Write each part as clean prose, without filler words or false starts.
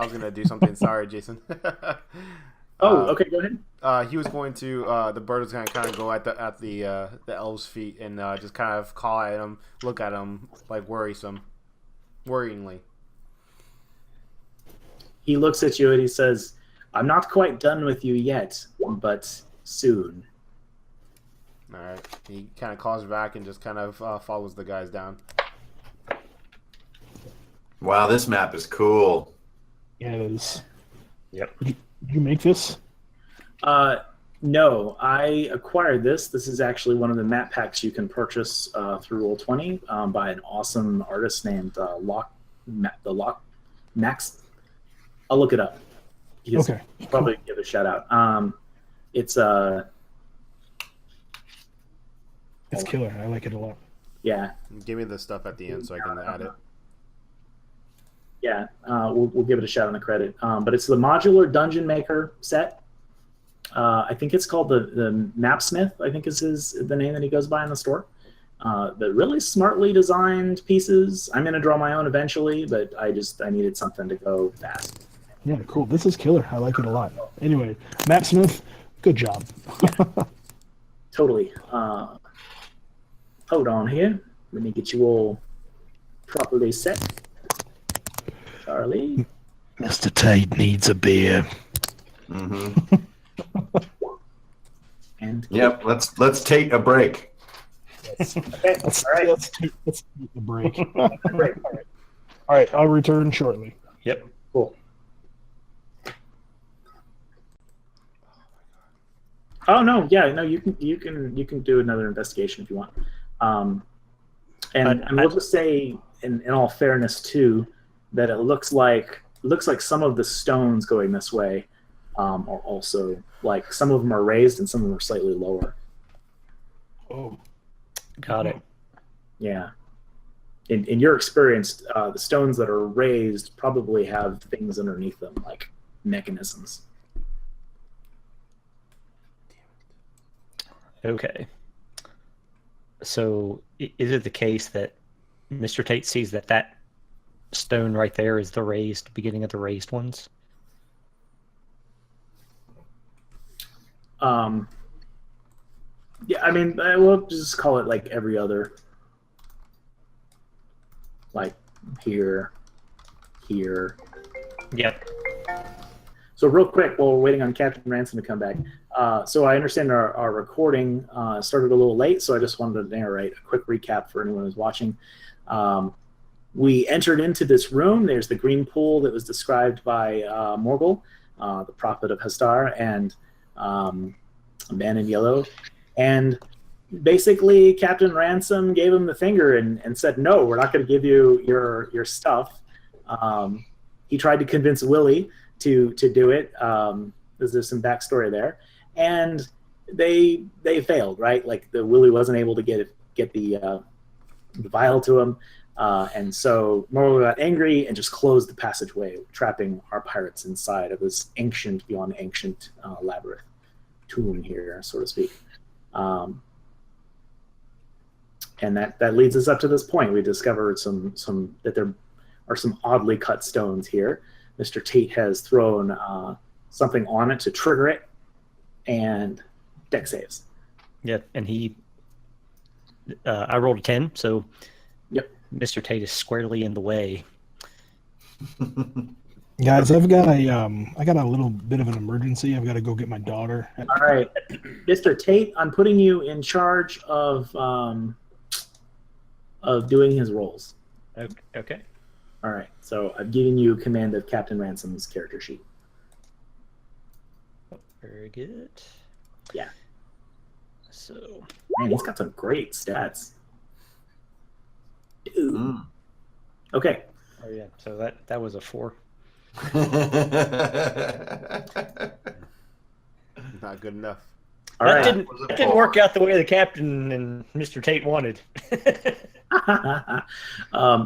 was gonna do something. Sorry, Jason. Oh, okay, go ahead. He was going to. The bird was gonna kind of go at the elf's feet and just kind of call at him, look at him like worryingly. He looks at you and he says, "I'm not quite done with you yet, but soon." All right. He kind of calls back and just kind of follows the guys down. Wow, this map is cool. Yeah, it is. Yep. Did you make this? No, I acquired this. This is actually one of the map packs you can purchase through Roll20 by an awesome artist named Max. I'll look it up. Okay. Probably give a shout out. It's It's killer. I like it a lot. yeah. Give me the stuff at the end so I can add it. Yeah, we'll give it a shout on the credit. But it's the modular dungeon maker set. I think it's called the Mapsmith, I think is the name that he goes by in the store. But really smartly designed pieces. I'm going to draw my own eventually, but I needed something to go fast. Yeah, cool. This is killer. I like it a lot. Anyway, Matt Smith, good job. Totally. Hold on here. Let me get you all properly set. Charlie. Mr. Tate needs a beer. Mm-hmm. And Yep. Let's take a break. okay. Let's All right. take a break. All right, I'll return shortly. Yep. Cool. Oh no, yeah, no, you can do another investigation if you want. And we'll just say, in all fairness too, that it looks like some of the stones going this way are also like some of them are raised and some of them are slightly lower. Oh, Got it. Yeah. In your experience, the stones that are raised probably have things underneath them, like mechanisms. Okay. So is it the case that Mr. Tate sees that stone right there is the raised beginning of the raised ones? Yeah, I mean, we'll just call it like every other. Like here. Yep. So real quick, while we're waiting on Captain Ransom to come back, so I understand our recording started a little late, so I just wanted to narrate a quick recap for anyone who's watching. We entered into this room. There's the green pool that was described by Morgul, the prophet of Hastar, and a man in yellow. And basically, Captain Ransom gave him the finger and said, "No, we're not going to give you your stuff." He tried to convince Willie to do it. There's some backstory there, and they failed, right? Like the Willie wasn't able to get the vial to him, and so Morrow got angry and just closed the passageway, trapping our pirates inside of this ancient beyond ancient labyrinth tomb here, so to speak. And that leads us up to this point. We discovered that there are some oddly cut stones here. Mr. Tate has thrown something on it to trigger it, and deck saves. Yeah, and I rolled a 10, so Yep. Mr. Tate is squarely in the way. guys, I got a little bit of an emergency. I've got to go get my daughter. All right, Mr. Tate, I'm putting you in charge of doing his rolls. Okay. All right, so I've given you command of Captain Ransom's character sheet. Very good. Yeah. So, Man, he's got some great stats. Dude. Mm. Okay. oh yeah, so that was a 4. Not good enough. All that right. didn't work out the way the captain and Mr. Tate wanted.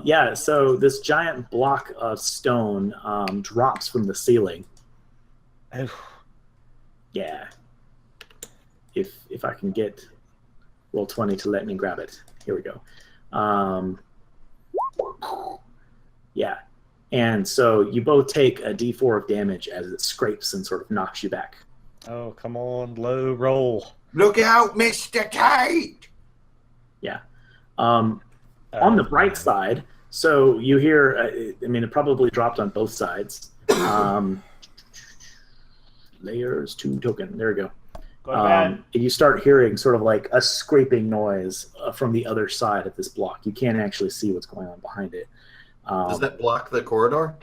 Yeah, so this giant block of stone drops from the ceiling. Oh, Yeah. If I can get Roll20 to let me grab it. Here we go. Yeah. And so you both take a d4 of damage as it scrapes and sort of knocks you back. Oh, come on, low roll. Look out, Mr. Tate! Yeah. On the bright side, so you hear, I mean, it probably dropped on both sides. Layers 2 token. There we go. Go to bed. And you start hearing sort of like a scraping noise from the other side of this block. You can't actually see what's going on behind it. Does that block the corridor?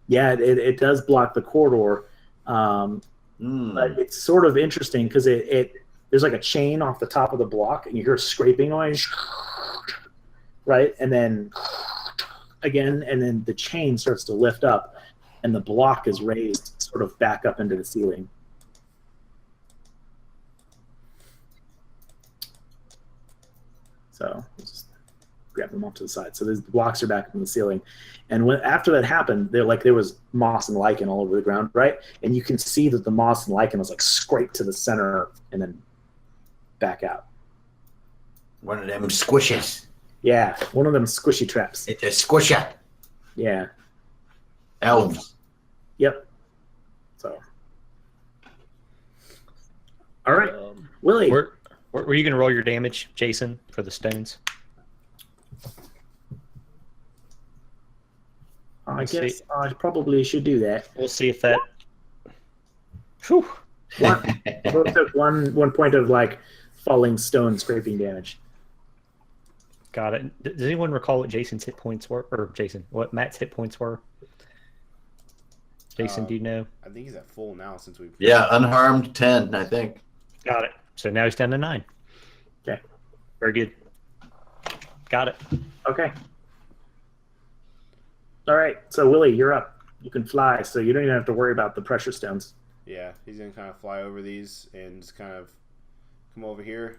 Yeah, it does block the corridor. But it's sort of interesting because there's like a chain off the top of the block, and you hear a scraping noise, right? And then again, and then the chain starts to lift up, and the block is raised sort of back up into the ceiling. So just grab them off to the side. So the blocks are back up in the ceiling. And after that happened, there was moss and lichen all over the ground, right? And you can see that the moss and lichen was like scraped to the center and then back out. One of them squishes. Yeah, one of them squishy traps. It's a squisher. Yeah. Elves. Yep. So. All right, Willie. Were you going to roll your damage, Jason, for the stones? I guess I probably should do that. We'll see if that. Whew. Both took one point of like falling stone scraping damage. Got it. Does anyone recall what Jason's hit points were, or what Matt's hit points were? Jason, do you know? I think he's at full now since we've. Yeah, unharmed 10, I think. Got it. So now he's down to 9. Okay. Very good. Got it. Okay. All right. So Willie, you're up. You can fly, so you don't even have to worry about the pressure stones. Yeah, he's gonna kind of fly over these and just kind of come over here.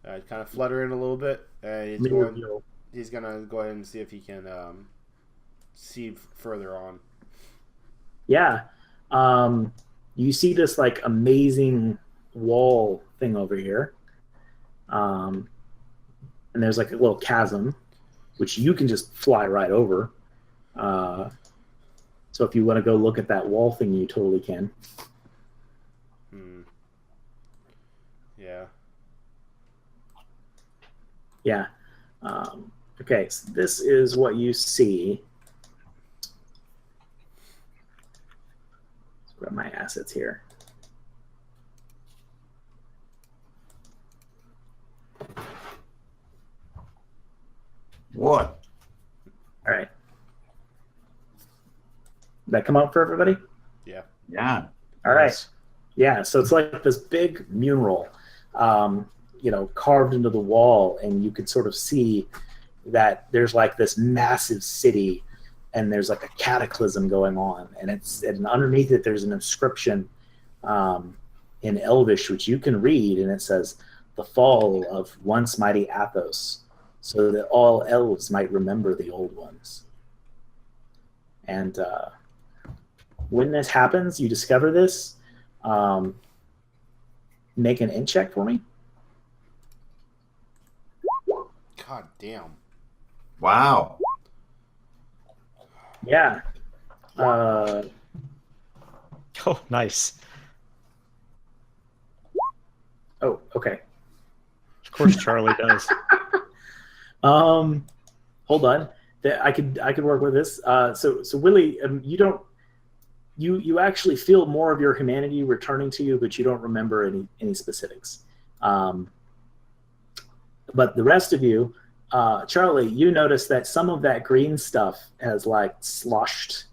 Kind of flutter in a little bit, and he's gonna go ahead and see if he can see further on. Yeah. You see this like amazing wall thing over here. And there's like a little chasm, which you can just fly right over. So if you want to go look at that wall thing, you totally can. Yeah. Yeah. Okay, so this is what you see. Let's grab my assets here. What? All right. Did that come out for everybody? Yeah. Yeah. All right. Yeah, so it's like this big mural, carved into the wall, and you can sort of see that there's like this massive city, and there's like a cataclysm going on, and underneath it there's an inscription in Elvish which you can read, and it says, "The fall of once mighty Athos, so that all elves might remember the old ones." And when this happens, you discover this. Make an int check for me. God damn. Wow. Yeah. Oh, nice. Oh, okay. Of course, Charlie does. Hold on. I could work with this. So Willie, you actually feel more of your humanity returning to you, but you don't remember any specifics. But the rest of you, Charlie, you notice that some of that green stuff has like sloshed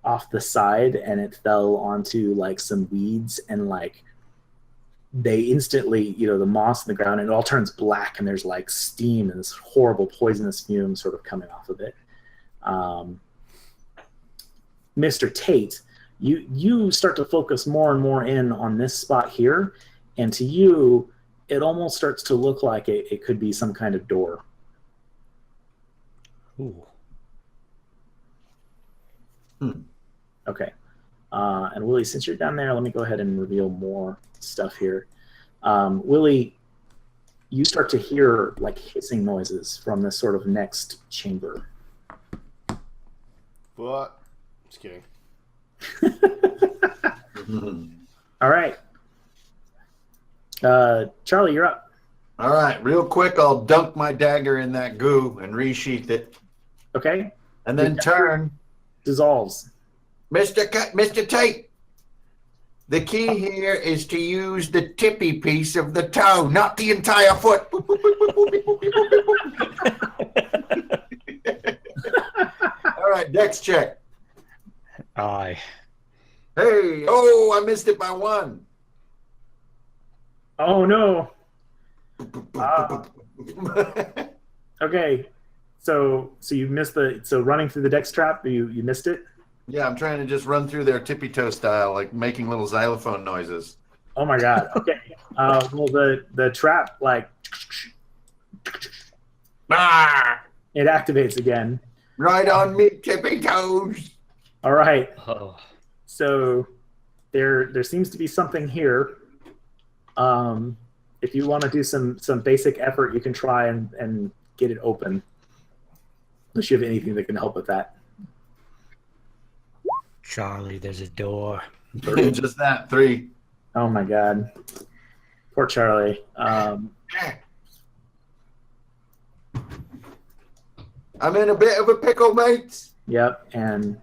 off the side, and it fell onto like some weeds, and like they instantly, the moss in the ground, and it all turns black, and there's like steam and this horrible poisonous fume sort of coming off of it. Mr. Tate, you start to focus more and more in on this spot here, and to you, it almost starts to look like it could be some kind of door. Ooh. Okay. And Willie, since you're down there, let me go ahead and reveal more stuff here. Willie, you start to hear like hissing noises from this sort of next chamber. But just kidding. All right. Charlie, you're up. All right, real quick, I'll dunk my dagger in that goo and resheath it, Okay. and then turn. Dissolves. Mr. Tate, the key here is to use the tippy piece of the toe, not the entire foot. All right, dex check. Aye. Hey, oh, I missed it by 1. Oh no. Okay. So you missed running through the dex trap, you missed it? Yeah, I'm trying to just run through there tippy toe style, like making little xylophone noises. Oh my god. Okay. Well the trap it activates again. Right on me, tippy toes. All right. Oh. So there seems to be something here. If you want to do some basic effort, you can try and get it open. Unless you have anything that can help with that. Charlie, there's a door. Just that, 3. Oh my god. Poor Charlie. I'm in a bit of a pickle, mates. Yep, and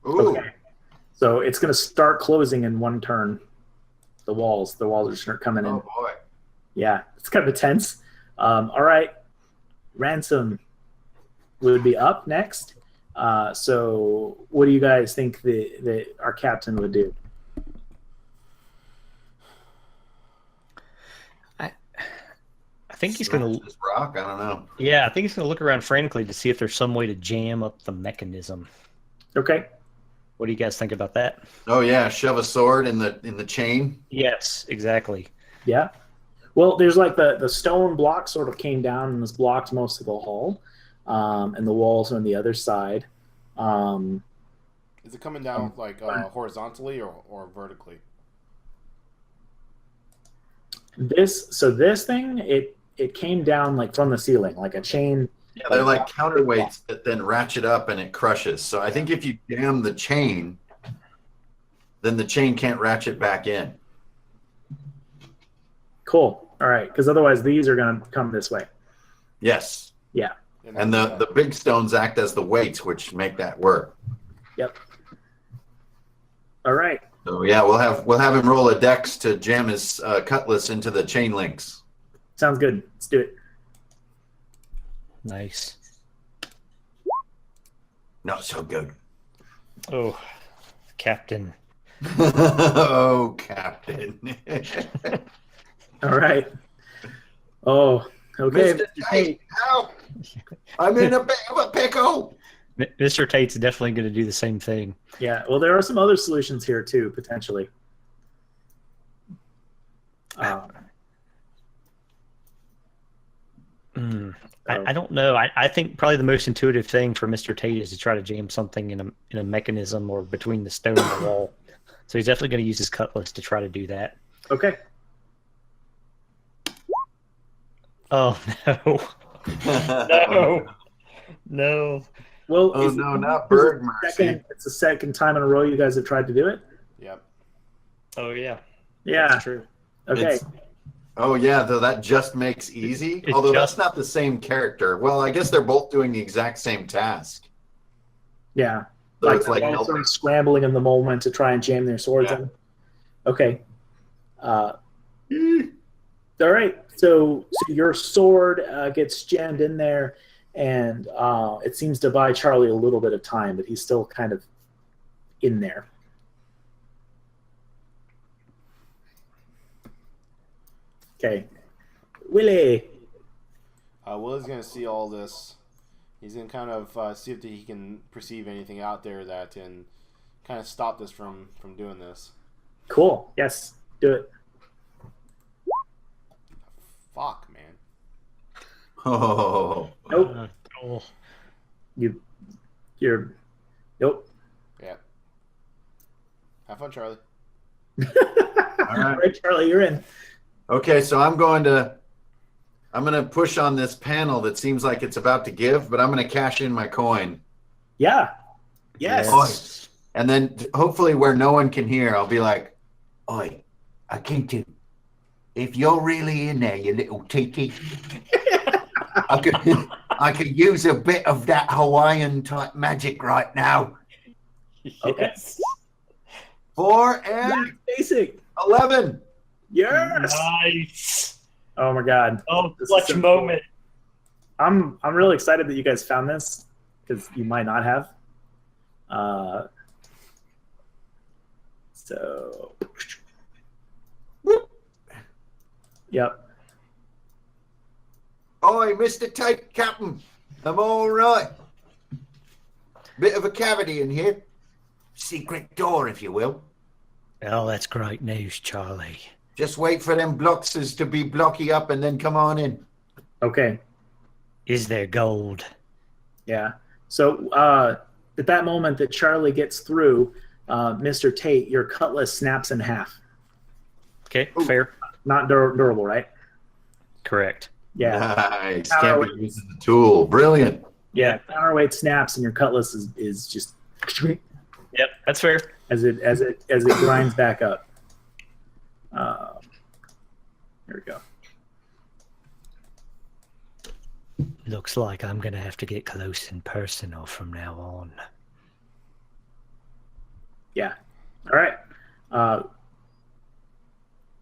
Ooh. okay. So it's gonna start closing in one turn. The walls are just coming in. Oh boy. Yeah, it's kind of tense. All right, Ransom would be up next. So what do you guys think our captain would do? I think he's going to. This rock. I don't know. Yeah, I think he's going to look around frantically to see if there's some way to jam up the mechanism. Okay. What do you guys think about that? Oh yeah, shove a sword in the chain. Yes, exactly. Yeah. Well, there's like the stone block sort of came down and has blocked most of the hall, and the walls are on the other side. Is it coming down horizontally or vertically? This thing it came down like from the ceiling, like a chain. Yeah, they're like counterweights that then ratchet up and it crushes. So I think if you jam the chain, then the chain can't ratchet back in. Cool. All right, because otherwise these are going to come this way. Yes. Yeah. And the big stones act as the weights, which make that work. Yep. All right. So yeah, we'll have him roll a dex to jam his cutlass into the chain links. Sounds good. Let's do it. Nice. Not so good. Oh, Captain. Oh, Captain. All right. Oh, okay. Mr. Tate, help! I'm in a bit of a pickle. Mr. Tate's definitely going to do the same thing. Yeah. Well, there are some other solutions here too, potentially. I don't know. I think probably the most intuitive thing for Mr. Tate is to try to jam something in a mechanism or between the stone and the wall. So he's definitely going to use his cutlass to try to do that. Okay. Oh no! No! No! Well, Oh no, not bird mercy. It's the second time in a row you guys have tried to do it. Yep. Oh yeah. Yeah. That's true. Okay. Oh yeah, though that just makes easy. Although that's not the same character. Well, I guess they're both doing the exact same task. Yeah. So Like it's like they're all sort of scrambling in the moment to try and jam their swords in. Okay. All right. So your sword gets jammed in there, and it seems to buy Charlie a little bit of time, but he's still kind of in there. Okay. Willie. Willie's going to see all this. He's going to kind of see if he can perceive anything out there that can kind of stop this from doing this. Cool. Yes. Do it. Fuck, man. Oh. Nope. Oh. You're. Nope. Yeah. Have fun, Charlie. All right, Charlie, you're in. Okay, so I'm going to I'm going to push on this panel that seems like it's about to give, but I'm going to cash in my coin. Yeah. Yes. And then hopefully where no one can hear, I'll be like, "Oi, Akintu, if you're really in there, you little tiki, I could use a bit of that Hawaiian type magic right now." Okay. 4 and Basic. 11. Yes. Nice. Oh my God. Oh, This is clutch so cool. moment. I'm really excited that you guys found this because you might not have. So. Yep. Oi, Mr. Tate Captain, I'm all right. Bit of a cavity in here. Secret door, if you will. Oh, that's great news, Charlie. Just wait for them blockses to be blocky up and then come on in. Okay. Is there gold? Yeah. So at that moment that Charlie gets through, Mr. Tate, your cutlass snaps in half. Okay, fair. Not durable, right? Correct. Yeah. Nice. Can't be using the tool. Brilliant. Yeah. Counterweight snaps and your cutlass is just Yep, that's fair. as it grinds back up. There we go. Looks like I'm gonna have to get close and personal from now on. Yeah. All right.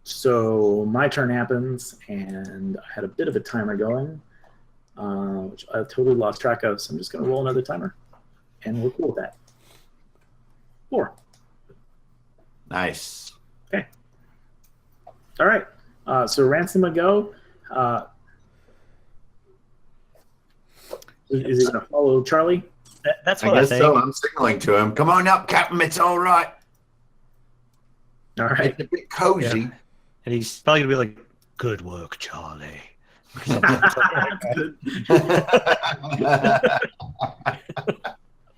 So my turn happens, and I had a bit of a timer going, which I totally lost track of. So I'm just going to roll another timer, and we're cool with that. 4. Nice. Okay. All right. So Ransom a go. Is he going to follow Charlie? That's I what I guess think. so. I'm signaling to him. Come on up, Captain. It's all right. All right. It's a bit cozy. Yeah. And he's probably gonna be like, "Good work, Charlie."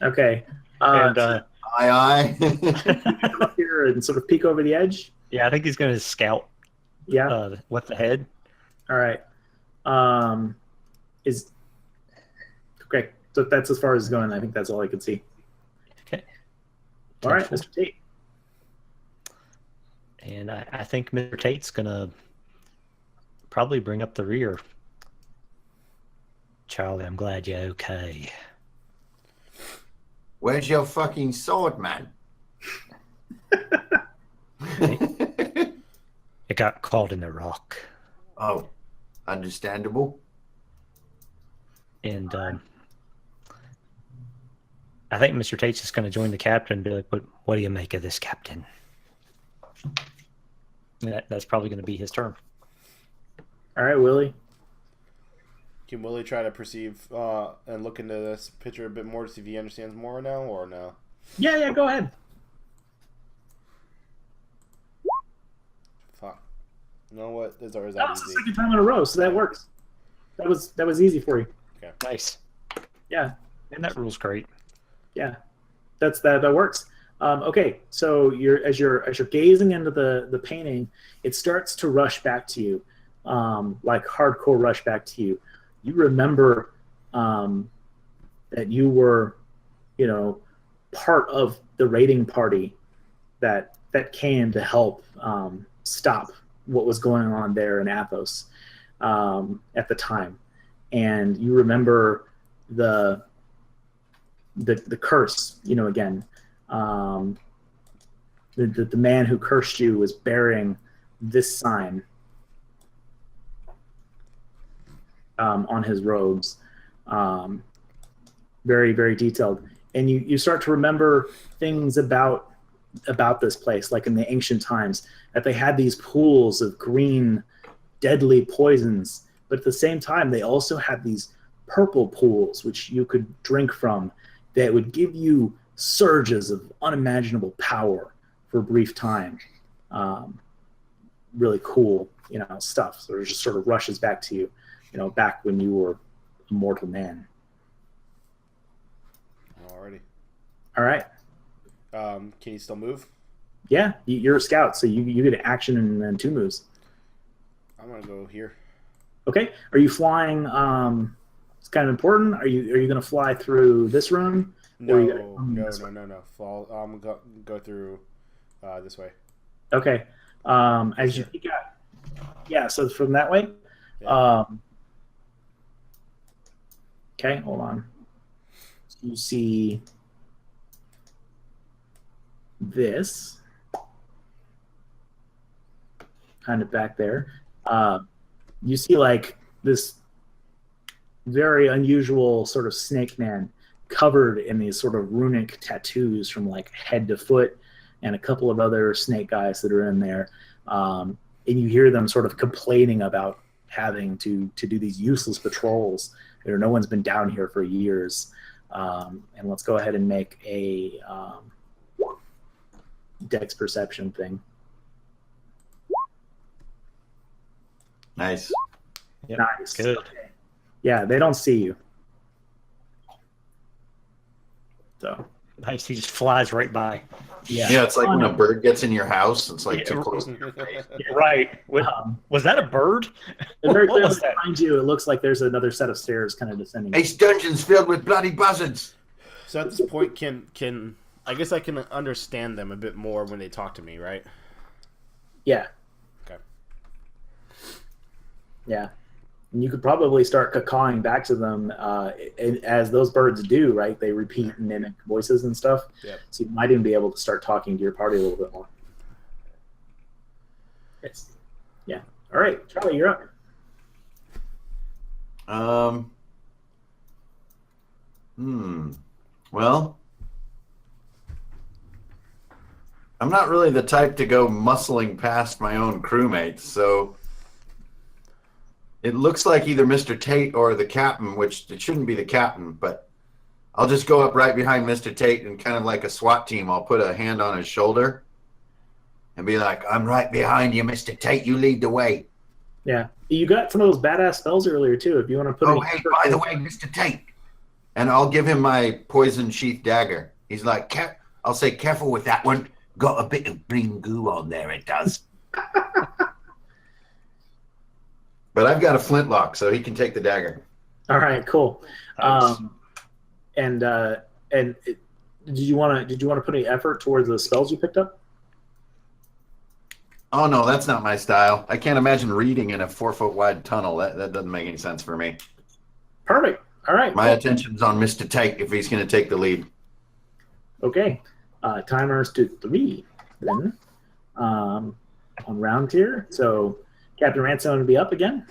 Okay. And Aye, aye. Come up here and sort of peek over the edge. yeah, I think he's gonna scout Yeah. with the head. All right. Is okay. So that's as far as it's going. I think that's all I could see. Okay. All right, Mr. Tate. And I think Mr. Tate's gonna probably bring up the rear. Charlie, I'm glad you're okay. Where's your fucking sword, man? It got caught in the rock. Oh, understandable. And I think Mr. Tate's just going to join the captain and be like, what do you make of this, Captain? And that's probably going to be his turn. All right, Willie. Can Willie try to perceive and look into this picture a bit more to see if he understands more now, or no? Yeah, go ahead. Fuck. You know what? Is that That was the easy? second time in a row, so that works. That was easy for you. Nice. Yeah, And that rule's great. yeah. That works. Okay, so as you're gazing into the painting, it starts to rush back to you, like hardcore rush back to you. You remember that you were, part of the raiding party that came to help stop what was going on there in Athos at the time, and you remember the curse. Again. The man who cursed you was bearing this sign on his robes, very, very detailed. And you start to remember things about this place, like in the ancient times, that they had these pools of green, deadly poisons, but at the same time, they also had these purple pools, which you could drink from, that would give you surges of unimaginable power for a brief time. Really cool, stuff. So it just sort of rushes back to you, back when you were a mortal man. Alrighty. All right. Can you still move? Yeah, you're a scout, so you get action and then 2 moves. I'm gonna go here. Okay. Are you flying? It's kind of important. Are you going to fly through this room? No, Or are you gonna no. Fall. Go through this way. Okay. As you peek out, yeah. So from that way. Yeah. Okay. Hold on. So you see this kind of back there. You see like this very unusual sort of snake man covered in these sort of runic tattoos from like head to foot, and a couple of other snake guys that are in there. And you hear them sort of complaining about having to do these useless patrols. No one's been down here for years. And let's go ahead and make a Dex perception thing. Nice. Yep. Nice. Good. Okay. Yeah, they don't see you. So Nice. He just flies right by. Yeah, it's like when a bird gets in your house. It's like too close. Right. Was that a bird? and very What clearly was that? behind you, it looks like there's another set of stairs kind of descending. Ace dungeon's filled with bloody buzzards. So at this point, can I guess I can understand them a bit more when they talk to me, right? Yeah. Okay. Yeah. And you could probably start cawing back to them as those birds do, right? They repeat and mimic voices and stuff. Yep. So you might even be able to start talking to your party a little bit more. Yes. Yeah. All right, Charlie, you're up. Well, I'm not really the type to go muscling past my own crewmates, so it looks like either Mr. Tate or the captain, which it shouldn't be the captain, but I'll just go up right behind Mr. Tate and kind of like a SWAT team, I'll put a hand on his shoulder and be like, I'm right behind you, Mr. Tate. You lead the way. Yeah. You got some of those badass spells earlier, too, if you want to put Oh, hey, by the way, Mr. Tate. And I'll give him my poison sheath dagger. He's like, I'll say, careful with that one. Got a bit of green goo on there, it does. But I've got a flintlock, so he can take the dagger. All right, cool. Nice. Did you want to put any effort towards the spells you picked up? Oh, no, that's not my style. I can't imagine reading in a 4-foot wide tunnel. That doesn't make any sense for me. Perfect. All right. My attention's on Mr. Tate if he's going to take the lead. Okay. Timers to 3 then on round tier. So Captain Ransom will be up again.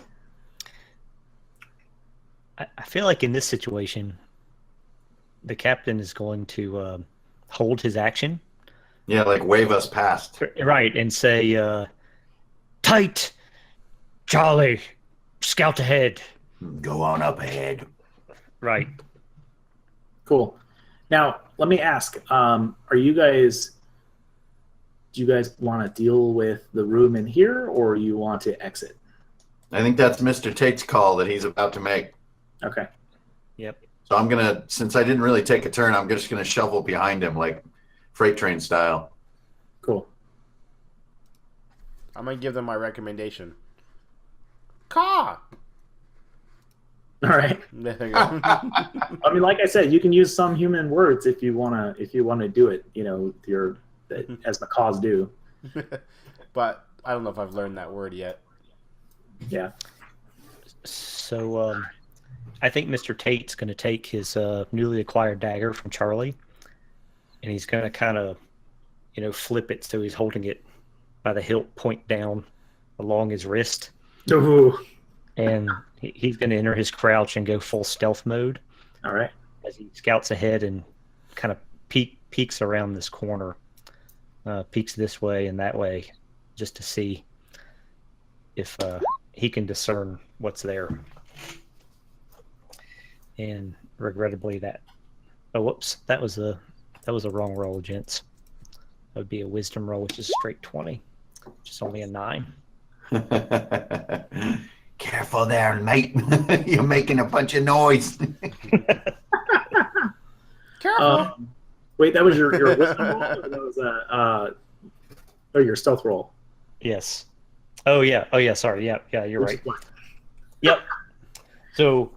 I feel like in this situation, the captain is going to hold his action. Yeah, like wave us past. Right, and say, tight, Charlie, scout ahead. Go on up ahead. Right. Cool. Now, let me ask, do you guys want to deal with the room in here, or you want to exit? I think that's Mr. Tate's call that he's about to make. Okay. Yep. So I'm going to, since I didn't really take a turn, I'm just going to shovel behind him like freight train style. Cool. I'm gonna give them my recommendation. Caw. All right. There you go. I mean, like I said, you can use some human words if you wanna do it. You know, as macaws do. But I don't know if I've learned that word yet. Yeah. So I think Mr. Tate's going to take his newly acquired dagger from Charlie, and he's going to kind of, flip it so he's holding it by the hilt point down along his wrist. Ooh. And he's going to enter his crouch and go full stealth mode. All right. As he scouts ahead and kind of peeks around this corner, peeks this way and that way, just to see if he can discern what's there. And regrettably, that was a wrong roll, gents. That would be a wisdom roll, which is straight 20, which is only a 9. Careful there, mate. You're making a bunch of noise. Careful. Wait, that was your wisdom roll, or that was your stealth roll? Yes. Oh yeah. Sorry. Yeah. You're right. Yep. So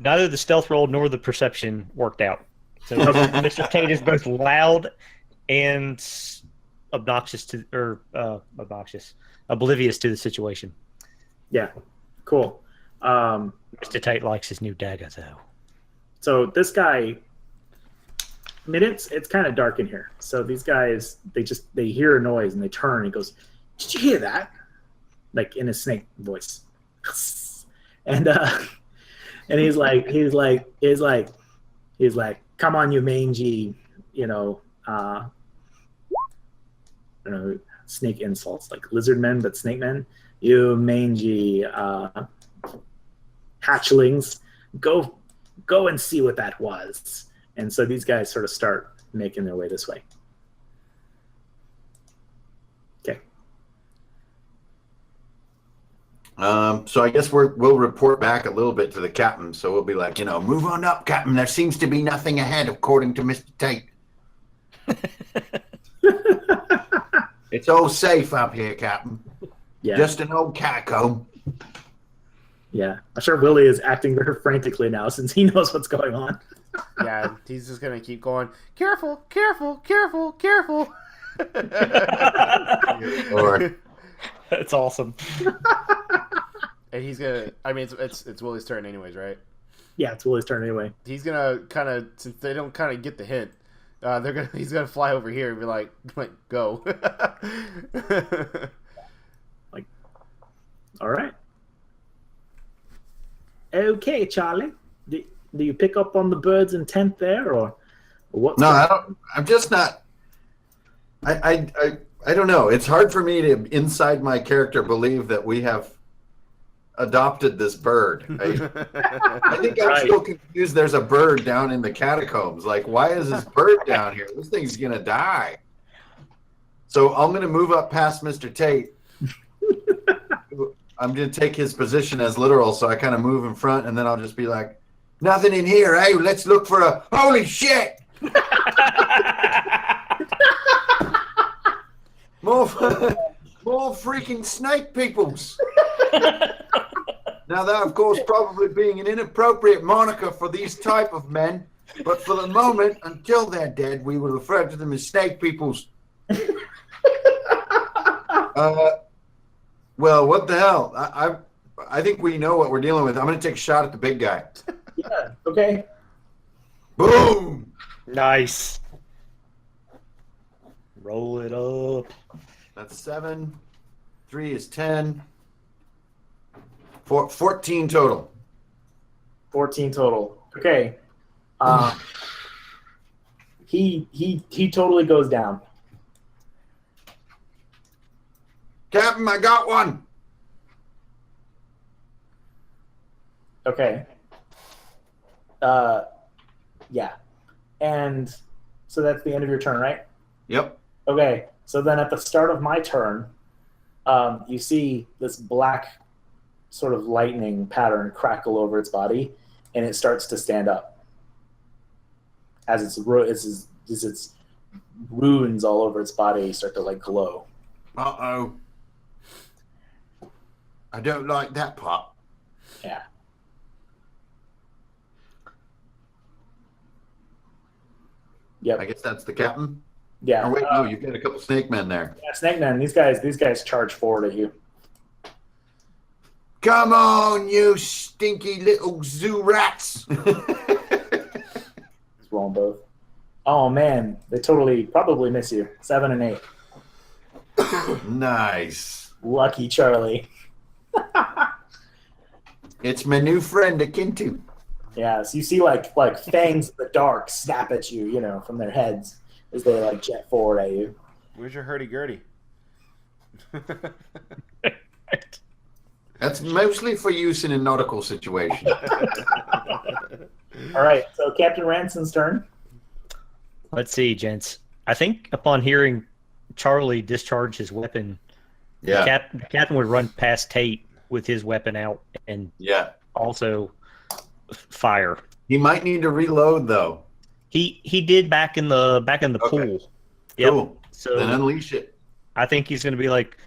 neither the stealth roll nor the perception worked out. So Mr. Tate is both loud and oblivious to the situation. Yeah, cool. Mr. Tate likes his new dagger, though. So this guy, I mean, it's kind of dark in here. So these guys, they hear a noise and they turn and he goes, "Did you hear that?" Like in his snake voice. And he's like, "Come on, you mangy, snake insults, like lizard men, but snake men. You mangy hatchlings, go and see what that was." And so these guys sort of start making their way this way. Okay. So I guess we'll report back a little bit to the captain. So we'll be like, move on up, Captain. There seems to be nothing ahead, according to Mr. Tate. It's all safe up here, Captain. Yeah. Just an old catacomb. Yeah. I'm sure Willie is acting very frantically now since he knows what's going on. Yeah, he's just going to keep going, careful, careful, careful, careful. Or That's awesome. And he's going to, I mean, it's Willie's turn anyways, right? Yeah, it's Willie's turn anyway. He's going to kind of, since they don't kind of get the hint, he's going to fly over here and be like go. All right. Okay, Charlie. Do you pick up on the bird's intent there, or what? No, I don't. I'm just not. I don't know. It's hard for me to, inside my character, believe that we have adopted this bird. I think I'm still confused. There's a bird down in the catacombs. Like, why is this bird down here? This thing's gonna die. So I'm gonna move up past Mr. Tate. I'm gonna take his position as literal, so I kind of move in front, and then I'll just be like, "Nothing in here, eh? Let's look for a holy shit." More freaking snake peoples. Now that, of course, probably being an inappropriate moniker for these type of men, but for the moment, until they're dead, we will refer to them as snake peoples. Well, what the hell? I think we know what we're dealing with. I'm going to take a shot at the big guy. Yeah. Okay. Boom! Nice. Roll it up. That's 7. 3 is 10. 14 total. 14 total. Okay. He totally goes down. Captain, I got one. Okay. Yeah. And so that's the end of your turn, right? Yep. Okay. So then at the start of my turn, you see this black sort of lightning pattern crackle over its body, and it starts to stand up as its runes all over its body start to glow. Uh-oh. I don't like that part. Yeah. Yep. I guess that's the captain. Yeah. Oh, wait, no, you've got a couple snake men there. Yeah, snake men. These guys charge forward at you. Come on, you stinky little zoo rats. Just roll them both. Oh man, they probably miss you. 7 and 8. Nice. Lucky Charlie. It's my new friend Akintu. Yeah, so you see like fangs in the dark snap at you, from their heads as they jet forward at you. Where's your hurdy-gurdy? That's mostly for use in a nautical situation. All right, so Captain Ranson's turn. Let's see, gents. I think upon hearing Charlie discharge his weapon, Yeah. the captain would run past Tate with his weapon out and also fire. He might need to reload though. He did back in the pool. Yep. Cool. So then unleash it. I think he's going to be like,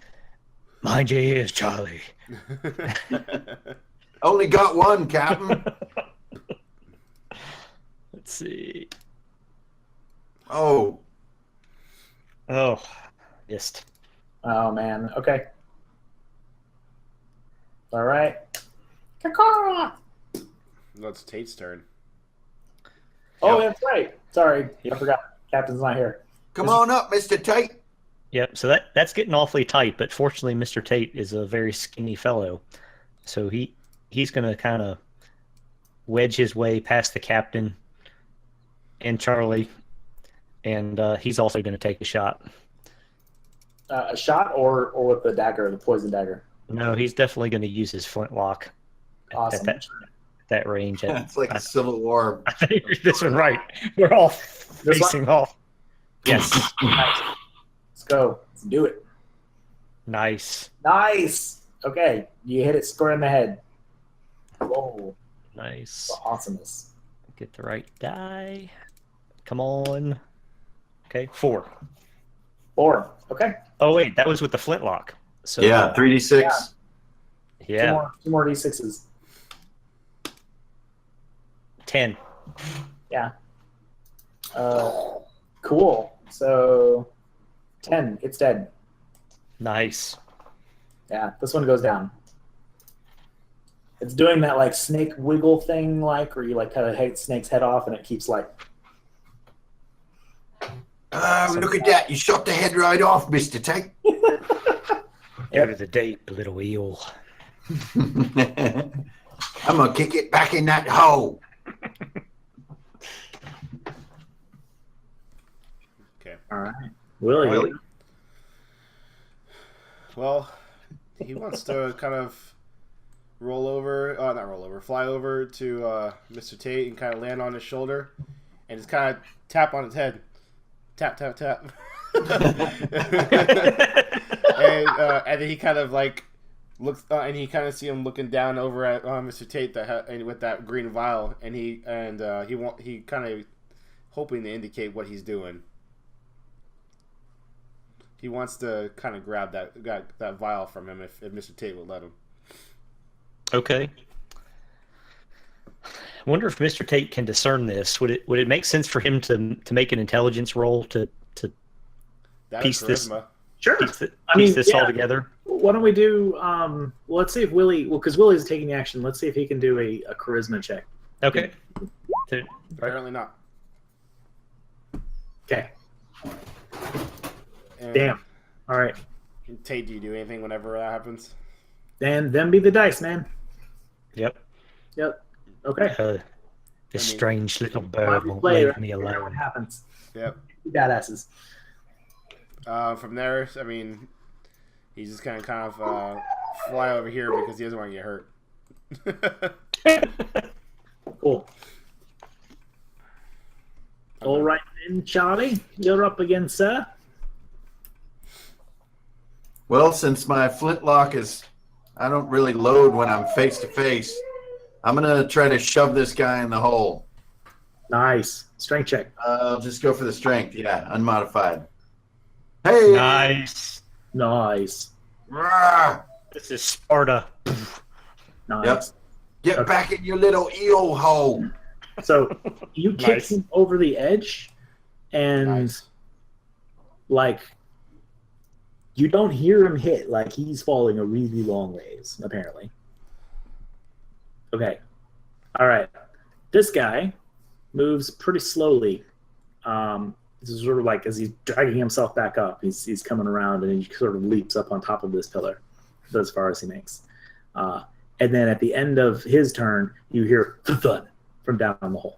"Mind your ears, Charlie." Only got one, Captain. Let's see. Oh, Oh, missed. Oh man. Okay. All right. Caw-caw! That's Tate's turn. Oh, Yep. that's right. Sorry, I forgot. Captain's not here. come on up, Mr. Tate. Yep. So that's getting awfully tight, but fortunately, Mr. Tate is a very skinny fellow, so he's going to kind of wedge his way past the captain and Charlie, and he's also going to take a shot. A shot or with the dagger, the poison dagger. No, he's definitely going to use his flintlock Awesome. at that range. It's like a Civil War. I think this one right. We're all This one? facing off. Yes. Nice. Let's go. Let's do it. Nice. Nice. Okay, you hit it square in the head. Whoa, Nice. awesomeness. Get the right die. Come on. Okay, 4. 4. Okay. Oh wait, that was with the flintlock. So Yeah, 3d6. yeah. Two more d6s. 10. Yeah. Cool. So 10. It's dead. Nice. Yeah, this one goes down. It's doing that like snake wiggle thing, like where you like kind of hit snake's head off, and it keeps like. Look at that. You shot the head right off, Mr. Tate. Out of the deep, little eel. I'm going to kick it back in that hole. Okay. All right, Willie. Willie? Well, he wants to kind of fly over to Mr. Tate and kind of land on his shoulder and just kind of tap on his head. Tap, tap, tap. And then he kind of like looks, and he kind of see him looking down over at Mr. Tate and with that green vial, and he kind of hoping to indicate what he's doing. He wants to kind of grab that vial from him if Mr. Tate would let him. Okay. I wonder if Mr. Tate can discern this. Would it make sense for him to make an intelligence roll to That piece is this charisma. Sure. piece this all together? Why don't we do? Well, let's see if Willie. Well, because Willie's taking the action. Let's see if he can do a charisma check. Okay. Apparently not. Okay. And Damn. All right. Tate, do you do anything whenever that happens? And them be the dice, man. Yep. Yep. Okay. This I mean, strange little Why bird we won't play, leave me right? What alone. happens? Yep. Badasses. From there, I mean, he's just gonna kind of fly over here because he doesn't want to get hurt. Cool. All right then, Charlie, you're up again, sir. Well, since my flintlock I don't really load when I'm face to face, I'm going to try to shove this guy in the hole. Nice. Strength check. I'll just go for the strength. Yeah, unmodified. Hey! Nice. Nice. Rah! This is Sparta. Nice. Yep. Get back in your little eel hole. So you kick Nice. him over the edge, and Nice. like you don't hear him hit. Like he's falling a really long ways, apparently. Okay. All right. This guy moves pretty slowly. This is sort of like as he's dragging himself back up, he's coming around and he sort of leaps up on top of this pillar as far as he makes. And then at the end of his turn, you hear thud from down the hole.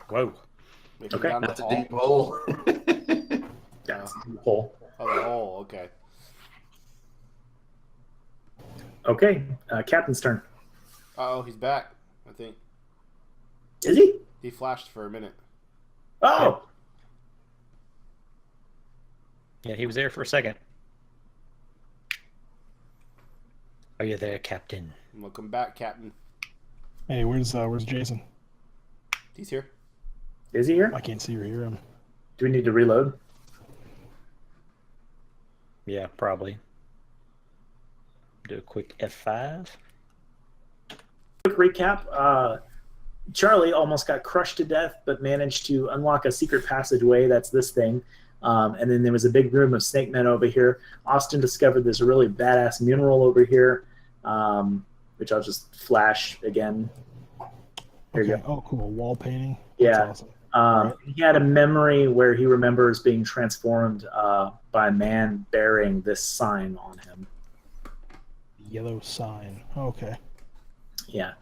Whoa. Maybe Okay. down the That's a hall? deep hole. That's the hole. Oh, the hole. Okay. Okay. Captain's turn. Oh, he's back. I think Is he? he flashed for a minute. Oh. Yeah, he was there for a second. Are you there, Captain? Welcome back, Captain. Hey, where's Jason? He's here. Is he here? I can't see or hear him. Do we need to reload? Yeah, probably. Do a quick F5. Quick recap. Charlie almost got crushed to death, but managed to unlock a secret passageway. That's this thing. And then there was a big room of snake men over here. Austin discovered this really badass mural over here, which I'll just flash again. Here you go. Oh, cool. Wall painting. Yeah. That's awesome. He had a memory where he remembers being transformed by a man bearing this sign on him. Yellow sign. Okay. Yeah.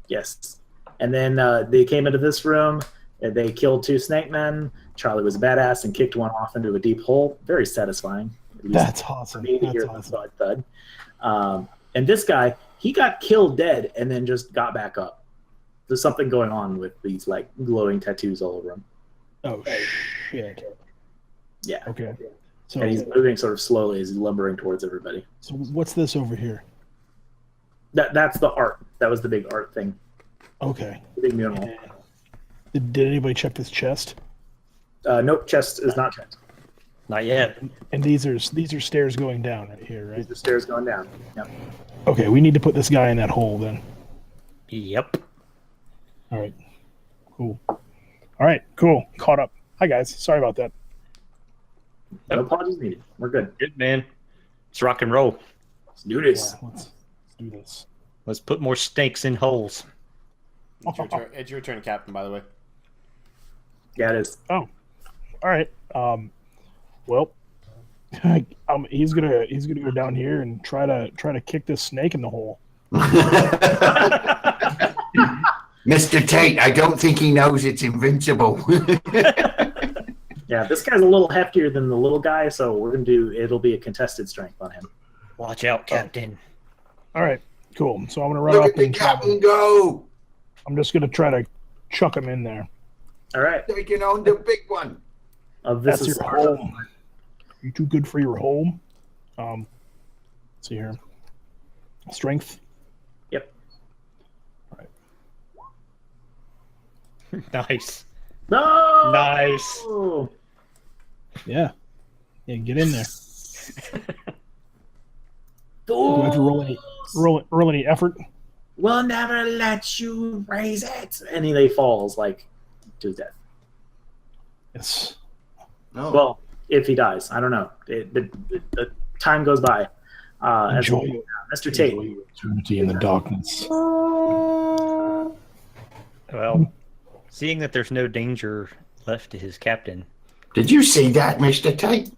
Yes. And then they came into this room. And they killed 2 snake men. Charlie was a badass and kicked one off into a deep hole. Very satisfying. That's awesome. Me to That's hear the awesome. thud. And this guy, he got killed dead and then just got back up. There's something going on with these like glowing tattoos all over him. Oh, shit. Yeah. Okay. So, And he's moving sort of slowly as he's lumbering towards everybody. so what's this over here? That's the art. That was the big art thing. Okay. The big mural. Did anybody check this chest? Nope, chest is not checked. Not yet. And these are stairs going down right here, right? These are stairs going down. Yep. Okay, we need to put this guy in that hole then. Yep. All right. Cool. All right, cool. Caught up. Hi guys. Sorry about that. No apologies needed. We're good. Good, man. Let's rock and roll. Let's do this. Yeah, let's do this. Let's put more snakes in holes. It's your turn, Captain, by the way. Yeah, it is. All right. Well, he's gonna go down here and try to kick this snake in the hole. Mr. Tate, I don't think he knows it's invincible. Yeah, this guy's a little heftier than the little guy, so we're gonna it'll be a contested strength on him. Watch out, Captain. All right. Cool. So I'm gonna run Look up at the and try captain go. I'm just gonna try to chuck him in there. All right. Taking on the big one. This That's is your home. You too good for your home? Let's see here. Strength. Yep. All right. Nice. No. Nice. Yeah. Yeah. Get in there. Do Ooh. I have to roll any effort? We'll never let you raise it. And he falls like to his death. Yes. No. Well, if he dies, I don't know. The time goes by. Enjoy Mr. Tate. Enjoy your eternity in the darkness. Well, seeing that there's no danger left to his captain, Did you see that, Mr. Tate?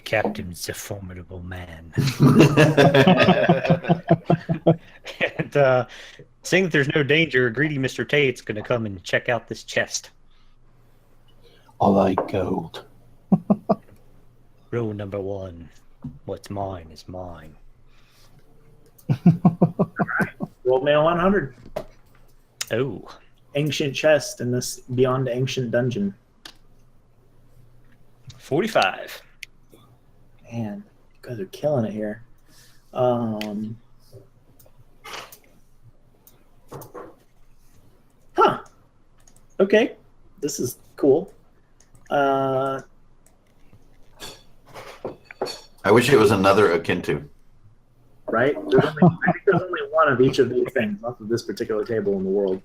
the captain's a formidable man. And seeing that there's no danger, greedy Mr. Tate's going to come and check out this chest. I like gold. Rule number 1. What's mine is mine. World Mail 100. Oh. Ancient chest in this beyond ancient dungeon. 45. Man, you guys are killing it here. Okay. This is cool. I wish it was another akin to. Right? I think there's only one of each of these things off of this particular table in the world.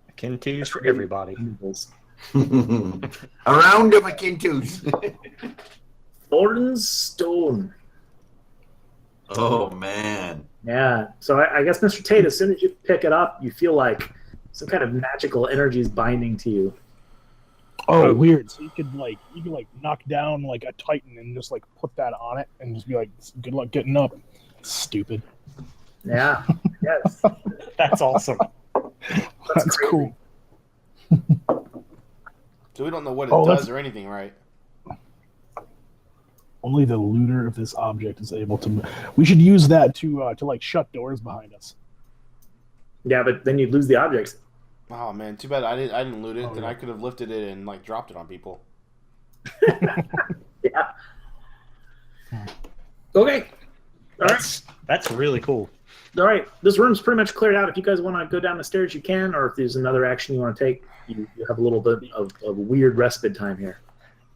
Akin twos for everybody. A round of akin twos. Thornton's Stone. Oh, man. Yeah. So I guess, Mr. Tate, as soon as you pick it up, you feel like some kind of magical energy is binding to you. Oh, weird. So you could knock down like a titan and just like put that on it and just be like, good luck getting up. Stupid. Yeah. Yes. That's awesome. That's crazy. cool. So we don't know what it Oh, does that's- or anything, right? Only the looter of this object is able to. We should use that to like shut doors behind us. Yeah, but then you'd lose the objects. Oh man, too bad I didn't loot it. Oh, then yeah. I could have lifted it and like dropped it on people. Yeah. Okay. All right. That's really cool. All right. This room's pretty much cleared out. If you guys want to go down the stairs, you can, or if there's another action you want to take, you have a little bit of weird respite time here.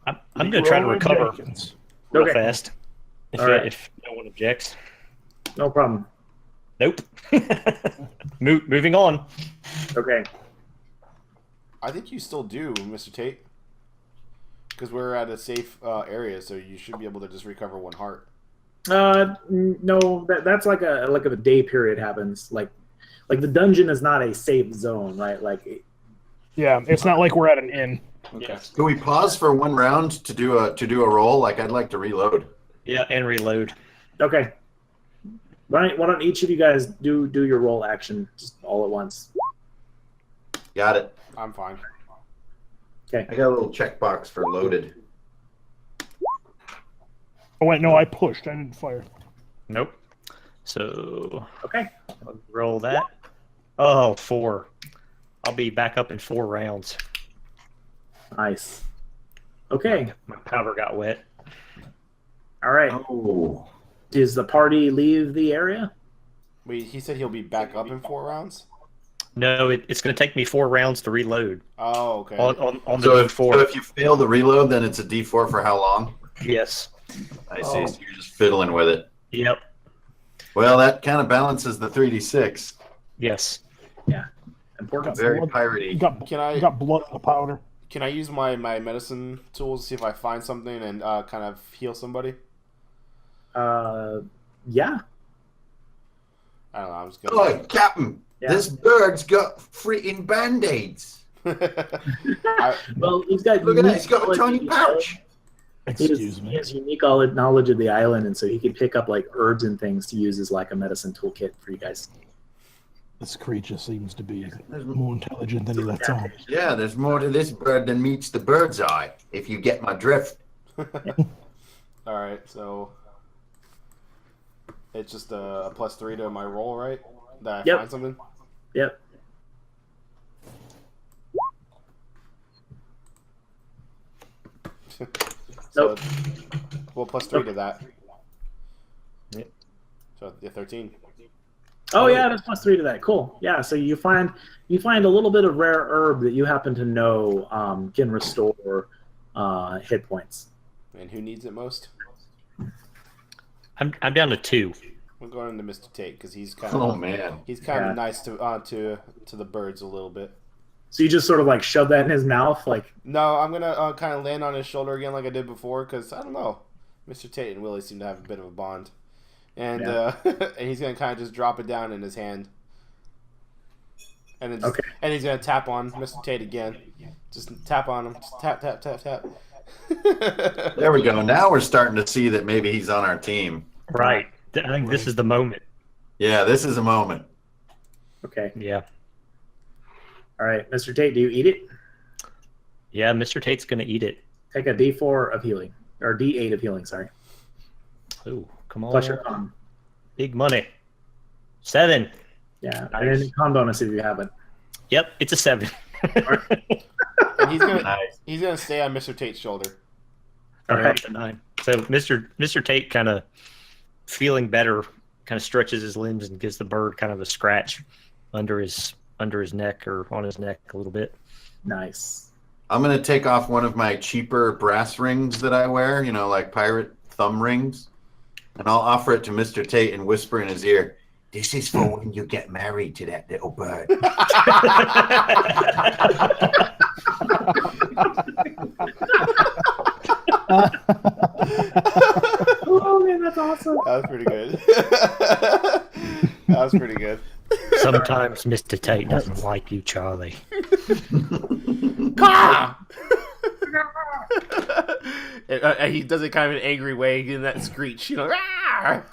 I'm going to try to Roll recover. Jenkins. real Okay. fast. All right. If no one objects. No problem. Nope. Moving on. Okay. I think you still do, Mr. Tate. Because we're at a safe area, so you should be able to just recover 1 heart. No, that's like a day period happens. Like the dungeon is not a safe zone, right? Like, Yeah, it's not like we're at an inn. Okay. Yes. Can we pause for 1 round to do a roll? Like I'd like to reload. Yeah, and reload. okay. Why don't each of you guys do your roll action just all at once? Got it. I'm fine. I got a little checkbox for loaded. Oh wait, no, I pushed. I didn't fire. Nope. So Okay. I'll roll that. Oh, 4. I'll be back up in 4 rounds. Nice. Okay. My powder got wet. All right. Oh. Does the party leave the area? Wait, he said he'll be back up in 4 rounds? No, it's going to take me 4 rounds to reload. Oh, okay. On the So D4. if you fail the reload, then it's a D4 for how long? Yes. I see. So you're just fiddling with it. Yep. Well, that kind of balances the 3d6. Yes. Important. Very You piratey. got blood in the powder. Can I use my medicine tools to see if I find something and kind of heal somebody? Yeah. I don't know. I'm just gonna. Oh, Captain, Yeah. this bird's got freaking band-aids. Well, he's got. Look at that. He's got a unique tiny knowledge. pouch. Excuse He me. has unique knowledge of the island, and so he can pick up like herbs and things to use as like a medicine toolkit for you guys. This creature seems to be more intelligent than he lets on. Yeah, there's more to this bird than meets the bird's eye, if you get my drift. All right, so it's just a +3 to my roll, right? That I Yep. find something. Yep. So, Nope. well, +3 to that. Yep. So yeah, 13. Oh yeah, that's +3 to that. Cool. Yeah, so you find a little bit of rare herb that you happen to know can restore hit points. And who needs it most? I'm down to 2. We're going to Mr. Tate because he's kind Oh of man. he's kind Yeah. of nice to the birds a little bit. So you just sort of like shove that in his mouth, like No, I'm gonna kind of land on his shoulder again like I did before because I don't know. Mr. Tate and Willie seem to have a bit of a bond, and and he's gonna kind of just drop it down in his hand, and then just, Okay. and he's gonna tap on Mr. Tate again. Just tap on him. Just tap tap tap tap. There we go. Now we're starting to see that maybe he's on our team. Right. I think this is the moment. Yeah, this is a moment. okay. Yeah. All right, Mr. Tate, do you eat it? Yeah, Mr. Tate's going to eat it. Take a D4 of healing or D8 of healing. Sorry, Ooh, come on. plus your con. Big money. 7. Yeah, Nice. and then con bonus if you have it. Yep, it's a 7. And Nice. he's gonna stay on Mr. Tate's shoulder. All right. Up to 9. So Mr. Tate kind of feeling better, kind of stretches his limbs and gives the bird kind of a scratch under his neck or on his neck a little bit. Nice. I'm going to take off one of my cheaper brass rings that I wear, like pirate thumb rings, and I'll offer it to Mr. Tate and whisper in his ear, "This is for when you get married to that little bird." Oh man, that's awesome. That was pretty good. That was pretty good. Sometimes Mr. Tate doesn't like you, Charlie. And he does it kind of in an angry way, getting that screech, "Rawr!"